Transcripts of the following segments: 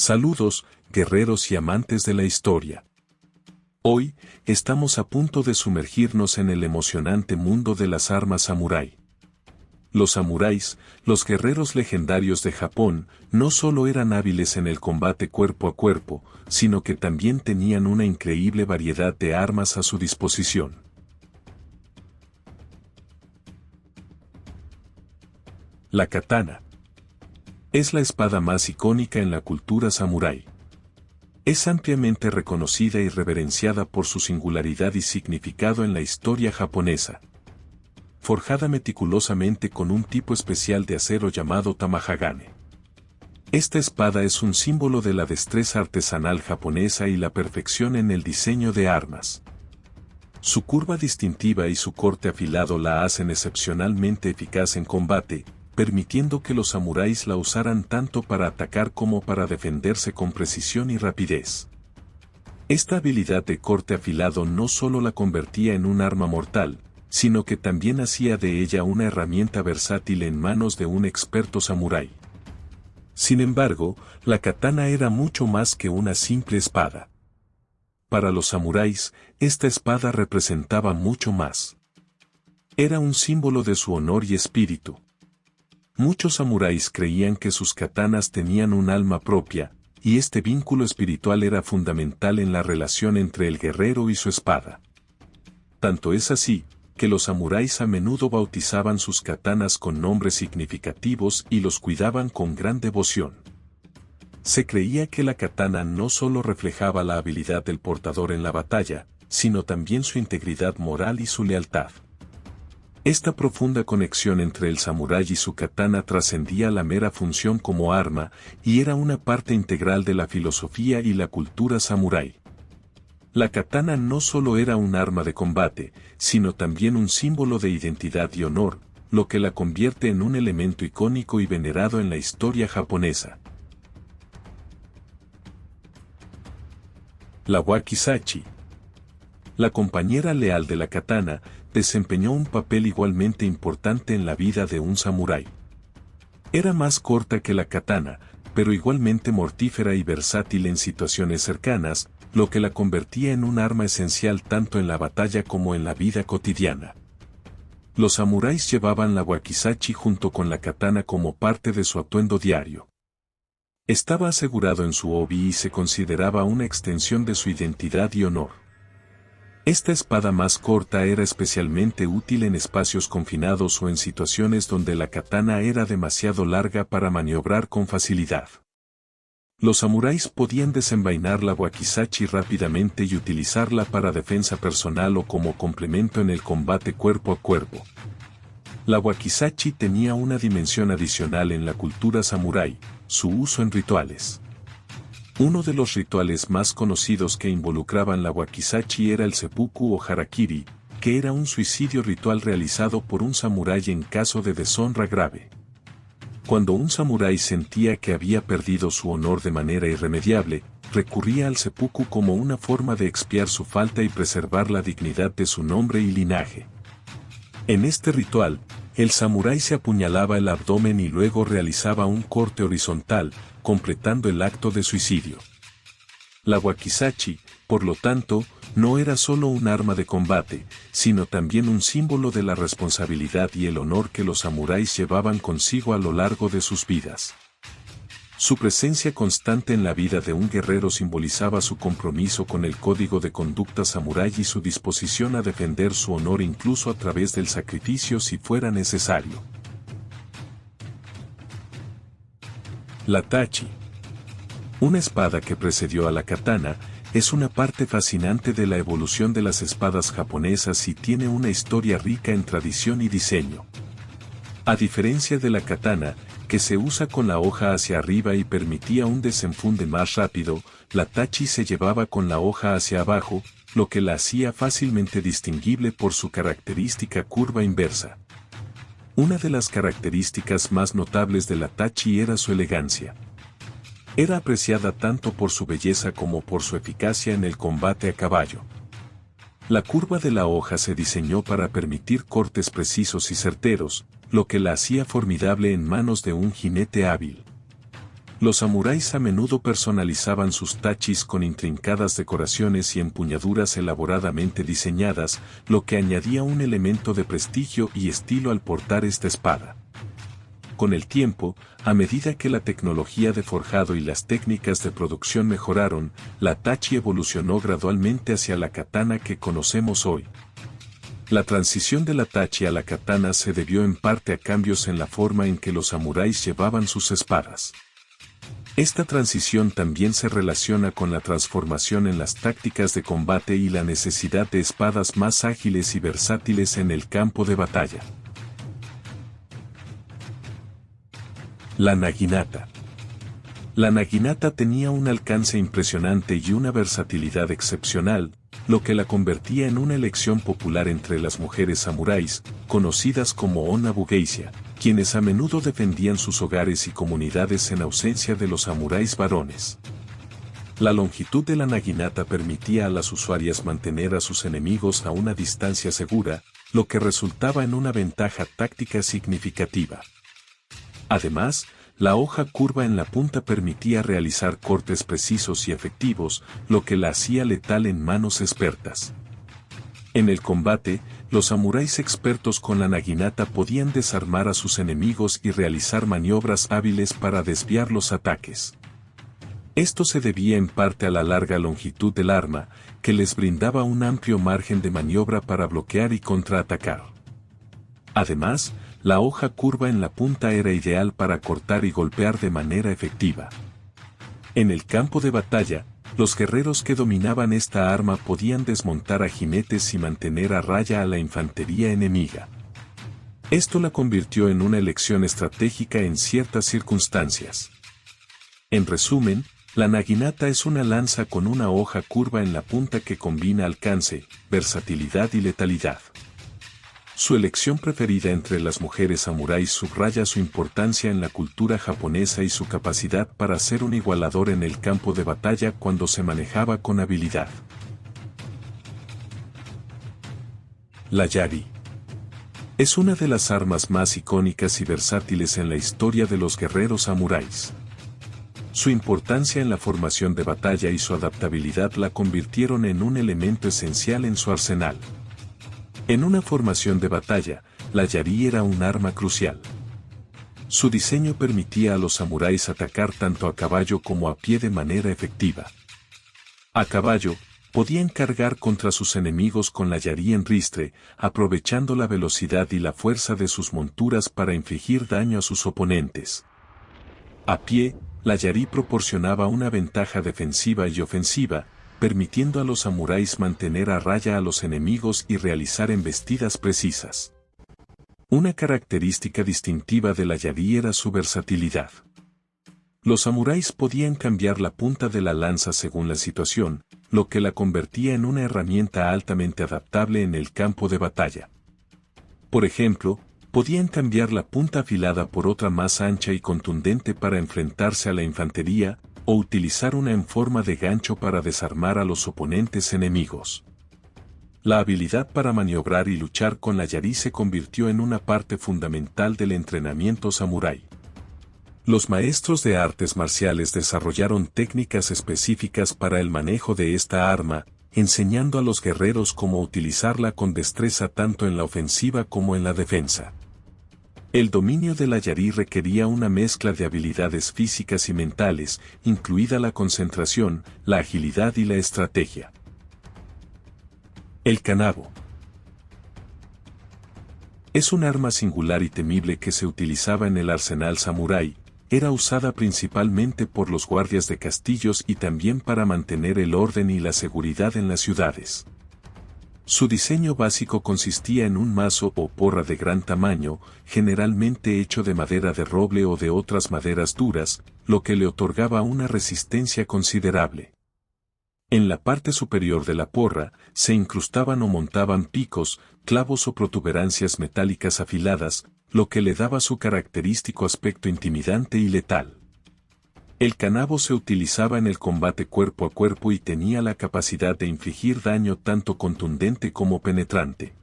Saludos, guerreros y amantes de la historia. Hoy, estamos a punto de sumergirnos en el emocionante mundo de las armas samurái. Los samuráis, los guerreros legendarios de Japón, no solo eran hábiles en el combate cuerpo a cuerpo, sino que también tenían una increíble variedad de armas a su disposición. La katana es la espada más icónica en la cultura samurái. Es ampliamente reconocida y reverenciada por su singularidad y significado en la historia japonesa. Forjada meticulosamente con un tipo especial de acero llamado tamahagane. Esta espada es un símbolo de la destreza artesanal japonesa y la perfección en el diseño de armas. Su curva distintiva y su corte afilado la hacen excepcionalmente eficaz en combate, permitiendo que los samuráis la usaran tanto para atacar como para defenderse con precisión y rapidez. Esta habilidad de corte afilado no solo la convertía en un arma mortal, sino que también hacía de ella una herramienta versátil en manos de un experto samurái. Sin embargo, la katana era mucho más que una simple espada. Para los samuráis, esta espada representaba mucho más. Era un símbolo de su honor y espíritu. Muchos samuráis creían que sus katanas tenían un alma propia, y este vínculo espiritual era fundamental en la relación entre el guerrero y su espada. Tanto es así, que los samuráis a menudo bautizaban sus katanas con nombres significativos y los cuidaban con gran devoción. Se creía que la katana no solo reflejaba la habilidad del portador en la batalla, sino también su integridad moral y su lealtad. Esta profunda conexión entre el samurái y su katana trascendía la mera función como arma y era una parte integral de la filosofía y la cultura samurái. La katana no solo era un arma de combate, sino también un símbolo de identidad y honor, lo que la convierte en un elemento icónico y venerado en la historia japonesa. La wakizashi, la compañera leal de la katana, desempeñó un papel igualmente importante en la vida de un samurái. Era más corta que la katana, pero igualmente mortífera y versátil en situaciones cercanas, lo que la convertía en un arma esencial tanto en la batalla como en la vida cotidiana. Los samuráis llevaban la wakizashi junto con la katana como parte de su atuendo diario. Estaba asegurado en su obi y se consideraba una extensión de su identidad y honor. Esta espada más corta era especialmente útil en espacios confinados o en situaciones donde la katana era demasiado larga para maniobrar con facilidad. Los samuráis podían desenvainar la wakizashi rápidamente y utilizarla para defensa personal o como complemento en el combate cuerpo a cuerpo. La wakizashi tenía una dimensión adicional en la cultura samurái, su uso en rituales. Uno de los rituales más conocidos que involucraban la wakizashi era el seppuku o harakiri, que era un suicidio ritual realizado por un samurái en caso de deshonra grave. Cuando un samurái sentía que había perdido su honor de manera irremediable, recurría al seppuku como una forma de expiar su falta y preservar la dignidad de su nombre y linaje. En este ritual, el samurái se apuñalaba el abdomen y luego realizaba un corte horizontal, completando el acto de suicidio. La wakizashi, por lo tanto, no era solo un arma de combate, sino también un símbolo de la responsabilidad y el honor que los samuráis llevaban consigo a lo largo de sus vidas. Su presencia constante en la vida de un guerrero simbolizaba su compromiso con el código de conducta samurái y su disposición a defender su honor incluso a través del sacrificio si fuera necesario. La tachi, una espada que precedió a la katana, es una parte fascinante de la evolución de las espadas japonesas y tiene una historia rica en tradición y diseño. A diferencia de la katana, que se usa con la hoja hacia arriba y permitía un desenfunde más rápido, la tachi se llevaba con la hoja hacia abajo, lo que la hacía fácilmente distinguible por su característica curva inversa. Una de las características más notables de la tachi era su elegancia. Era apreciada tanto por su belleza como por su eficacia en el combate a caballo. La curva de la hoja se diseñó para permitir cortes precisos y certeros, lo que la hacía formidable en manos de un jinete hábil. Los samuráis a menudo personalizaban sus tachis con intrincadas decoraciones y empuñaduras elaboradamente diseñadas, lo que añadía un elemento de prestigio y estilo al portar esta espada. Con el tiempo, a medida que la tecnología de forjado y las técnicas de producción mejoraron, la tachi evolucionó gradualmente hacia la katana que conocemos hoy. La transición de la tachi a la katana se debió en parte a cambios en la forma en que los samuráis llevaban sus espadas. Esta transición también se relaciona con la transformación en las tácticas de combate y la necesidad de espadas más ágiles y versátiles en el campo de batalla. La naginata. La naginata tenía un alcance impresionante y una versatilidad excepcional, lo que la convertía en una elección popular entre las mujeres samuráis, conocidas como Onna-bugeisha, quienes a menudo defendían sus hogares y comunidades en ausencia de los samuráis varones. La longitud de la naginata permitía a las usuarias mantener a sus enemigos a una distancia segura, lo que resultaba en una ventaja táctica significativa. Además, la hoja curva en la punta permitía realizar cortes precisos y efectivos, lo que la hacía letal en manos expertas. En el combate, los samuráis expertos con la naginata podían desarmar a sus enemigos y realizar maniobras hábiles para desviar los ataques. Esto se debía en parte a la larga longitud del arma, que les brindaba un amplio margen de maniobra para bloquear y contraatacar. Además, la hoja curva en la punta era ideal para cortar y golpear de manera efectiva. En el campo de batalla, los guerreros que dominaban esta arma podían desmontar a jinetes y mantener a raya a la infantería enemiga. Esto la convirtió en una elección estratégica en ciertas circunstancias. En resumen, la naginata es una lanza con una hoja curva en la punta que combina alcance, versatilidad y letalidad. Su elección preferida entre las mujeres samuráis subraya su importancia en la cultura japonesa y su capacidad para ser un igualador en el campo de batalla cuando se manejaba con habilidad. La yari. Es una de las armas más icónicas y versátiles en la historia de los guerreros samuráis. Su importancia en la formación de batalla y su adaptabilidad la convirtieron en un elemento esencial en su arsenal. En una formación de batalla, la yari era un arma crucial. Su diseño permitía a los samuráis atacar tanto a caballo como a pie de manera efectiva. A caballo, podían cargar contra sus enemigos con la yari en ristre, aprovechando la velocidad y la fuerza de sus monturas para infligir daño a sus oponentes. A pie, la yari proporcionaba una ventaja defensiva y ofensiva, permitiendo a los samuráis mantener a raya a los enemigos y realizar embestidas precisas. Una característica distintiva de la yari era su versatilidad. Los samuráis podían cambiar la punta de la lanza según la situación, lo que la convertía en una herramienta altamente adaptable en el campo de batalla. Por ejemplo, podían cambiar la punta afilada por otra más ancha y contundente para enfrentarse a la infantería, o utilizar una en forma de gancho para desarmar a los oponentes enemigos. La habilidad para maniobrar y luchar con la yari se convirtió en una parte fundamental del entrenamiento samurái. Los maestros de artes marciales desarrollaron técnicas específicas para el manejo de esta arma, enseñando a los guerreros cómo utilizarla con destreza tanto en la ofensiva como en la defensa. El dominio de la yari requería una mezcla de habilidades físicas y mentales, incluida la concentración, la agilidad y la estrategia. El kanabo. Es un arma singular y temible que se utilizaba en el arsenal samurái, era usada principalmente por los guardias de castillos y también para mantener el orden y la seguridad en las ciudades. Su diseño básico consistía en un mazo o porra de gran tamaño, generalmente hecho de madera de roble o de otras maderas duras, lo que le otorgaba una resistencia considerable. En la parte superior de la porra, se incrustaban o montaban picos, clavos o protuberancias metálicas afiladas, lo que le daba su característico aspecto intimidante y letal. El kanabo se utilizaba en el combate cuerpo a cuerpo y tenía la capacidad de infligir daño tanto contundente como penetrante.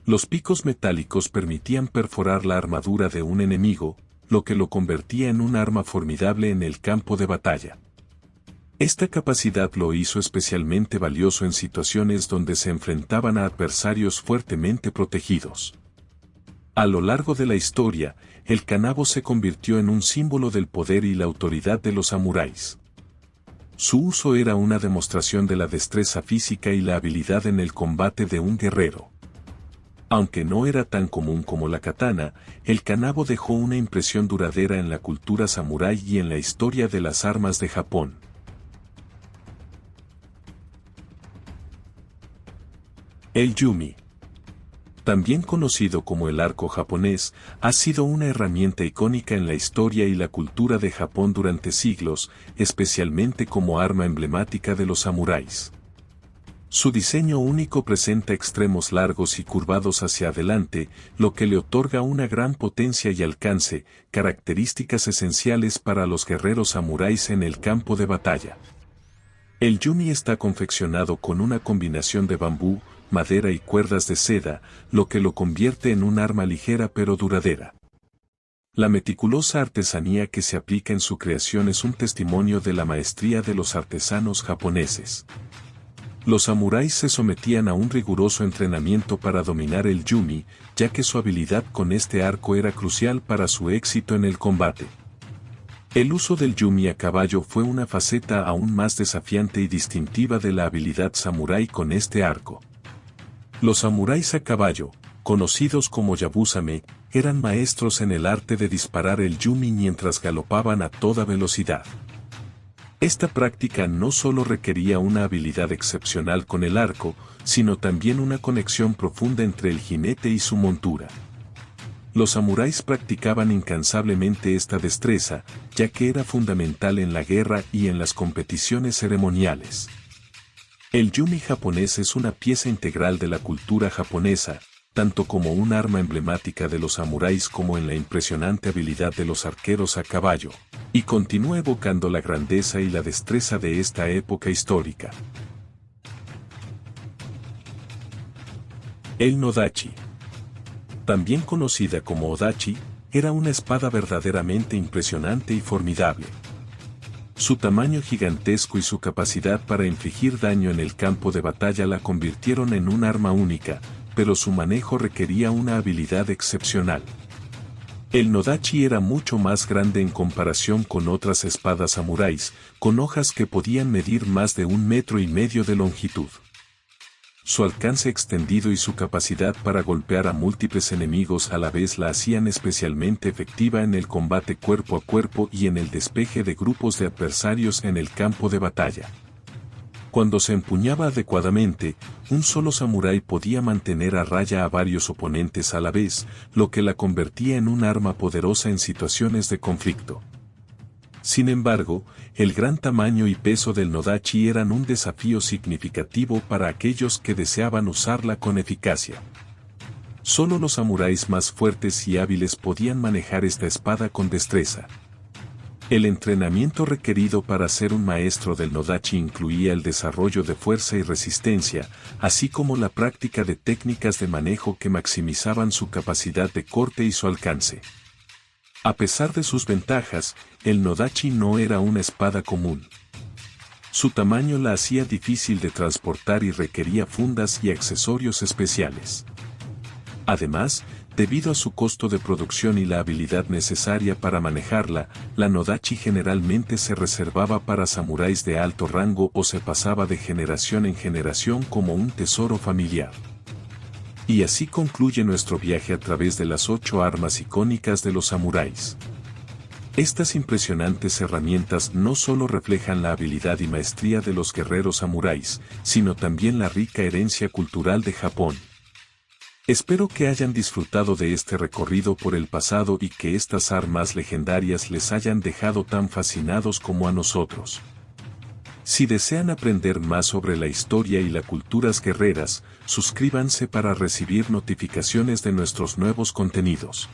Los picos metálicos permitían perforar la armadura de un enemigo, lo que lo convertía en un arma formidable en el campo de batalla. Esta capacidad lo hizo especialmente valioso en situaciones donde se enfrentaban a adversarios fuertemente protegidos. A lo largo de la historia, el kanabo se convirtió en un símbolo del poder y la autoridad de los samuráis. Su uso era una demostración de la destreza física y la habilidad en el combate de un guerrero. Aunque no era tan común como la katana, el kanabo dejó una impresión duradera en la cultura samurái y en la historia de las armas de Japón. El yumi, también conocido como el arco japonés, ha sido una herramienta icónica en la historia y la cultura de Japón durante siglos, especialmente como arma emblemática de los samuráis. Su diseño único presenta extremos largos y curvados hacia adelante, lo que le otorga una gran potencia y alcance, características esenciales para los guerreros samuráis en el campo de batalla. El yumi está confeccionado con una combinación de bambú, madera y cuerdas de seda, lo que lo convierte en un arma ligera pero duradera. La meticulosa artesanía que se aplica en su creación es un testimonio de la maestría de los artesanos japoneses. Los samuráis se sometían a un riguroso entrenamiento para dominar el yumi, ya que su habilidad con este arco era crucial para su éxito en el combate. El uso del yumi a caballo fue una faceta aún más desafiante y distintiva de la habilidad samurái con este arco. Los samuráis a caballo, conocidos como yabusame, eran maestros en el arte de disparar el yumi mientras galopaban a toda velocidad. Esta práctica no solo requería una habilidad excepcional con el arco, sino también una conexión profunda entre el jinete y su montura. Los samuráis practicaban incansablemente esta destreza, ya que era fundamental en la guerra y en las competiciones ceremoniales. El yumi japonés es una pieza integral de la cultura japonesa, tanto como un arma emblemática de los samuráis como en la impresionante habilidad de los arqueros a caballo, y continúa evocando la grandeza y la destreza de esta época histórica. El nodachi, también conocida como odachi, era una espada verdaderamente impresionante y formidable. Su tamaño gigantesco y su capacidad para infligir daño en el campo de batalla la convirtieron en un arma única, pero su manejo requería una habilidad excepcional. El nodachi era mucho más grande en comparación con otras espadas samuráis, con hojas que podían medir más de 1,5 metros de longitud. Su alcance extendido y su capacidad para golpear a múltiples enemigos a la vez la hacían especialmente efectiva en el combate cuerpo a cuerpo y en el despeje de grupos de adversarios en el campo de batalla. Cuando se empuñaba adecuadamente, un solo samurái podía mantener a raya a varios oponentes a la vez, lo que la convertía en un arma poderosa en situaciones de conflicto. Sin embargo, el gran tamaño y peso del nodachi eran un desafío significativo para aquellos que deseaban usarla con eficacia. Solo los samuráis más fuertes y hábiles podían manejar esta espada con destreza. El entrenamiento requerido para ser un maestro del nodachi incluía el desarrollo de fuerza y resistencia, así como la práctica de técnicas de manejo que maximizaban su capacidad de corte y su alcance. A pesar de sus ventajas, el nodachi no era una espada común. Su tamaño la hacía difícil de transportar y requería fundas y accesorios especiales. Además, debido a su costo de producción y la habilidad necesaria para manejarla, la nodachi generalmente se reservaba para samuráis de alto rango o se pasaba de generación en generación como un tesoro familiar. Y así concluye nuestro viaje a través de las 8 armas icónicas de los samuráis. Estas impresionantes herramientas no solo reflejan la habilidad y maestría de los guerreros samuráis, sino también la rica herencia cultural de Japón. Espero que hayan disfrutado de este recorrido por el pasado y que estas armas legendarias les hayan dejado tan fascinados como a nosotros. Si desean aprender más sobre la historia y las culturas guerreras, suscríbanse para recibir notificaciones de nuestros nuevos contenidos.